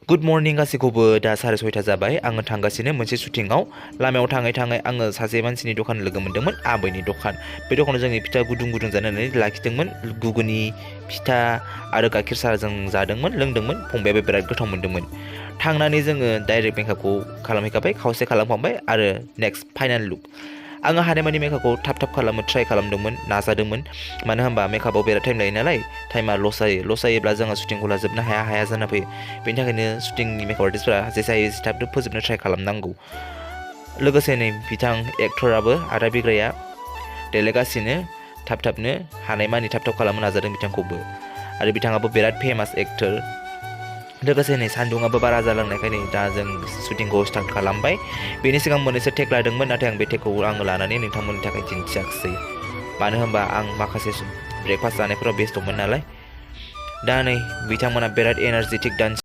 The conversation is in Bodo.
गुड मर्निं गासैखौबो दा 6:30 जाबाय आङो थांगासिनो मोनसे शुटिंआव लामायाव थाङै थाङै आङो सासे मानसिनि दखान लोगो मोन्दोंमोन आबैनि दखान बे दखानाव जोंनि फिथा गुदुं गुदुं जानानै लाखिदोंमोन गुगुनि फिथा आरो गाइखेर साहाजों जादोंमोन लोंदोंमोन फंबायाबो बिराद गोथाव मोन्दोंमोन थांनानै जोङो डाइरेक्ट मेकआपखौ खालामहैखाबाय खावसे खालामखांबाय आरो नेक्स्ट फाइनाल लुक आङो हानायमानि मेकआपखौ थाब थाब खालामनो ट्राइ खालामदोंमोन नाजादोंमोन मानो होनबा मेकआपआव बिराद टाइम लायो नालाय टाइमा लस जायोब्ला जोङो शुटिंखौ लाजोबनो हाया जाना फैयो बेनि थाखायनो शुटिंनि मेकआप आर्टिस्टफोरा जेसे हायो एसे थाबनो फोजोबनो ट्राइ खालामनांगौ लोगोसे नै बिथां एक्टराबो आदा बिग्राया देलायगासिनो थाब थाबनो हानायमानि थाब थाब खालामनो नाजादों बिथांखौबो आरो बिथाङाबो बिराद फेमास एक्टर लोगोसे नै सान्दुङाबो बारा जालांनायखाय नै दा जों शुटिंखौ स्टार्ट खालामबाय बेनि सिगां मोननैसो टेक लादोंमोन नाथाय आं बे टेकखौ आङो लानानै नोंथांमोननि थाखाय दिन्थियाखिसै मानो होनबा आं माखासे ब्रेकफास्ट जानायफोराव बेस्थ'मोन नालाय दा नै बिथांमोना बिराद एनार्जेटिक डान्स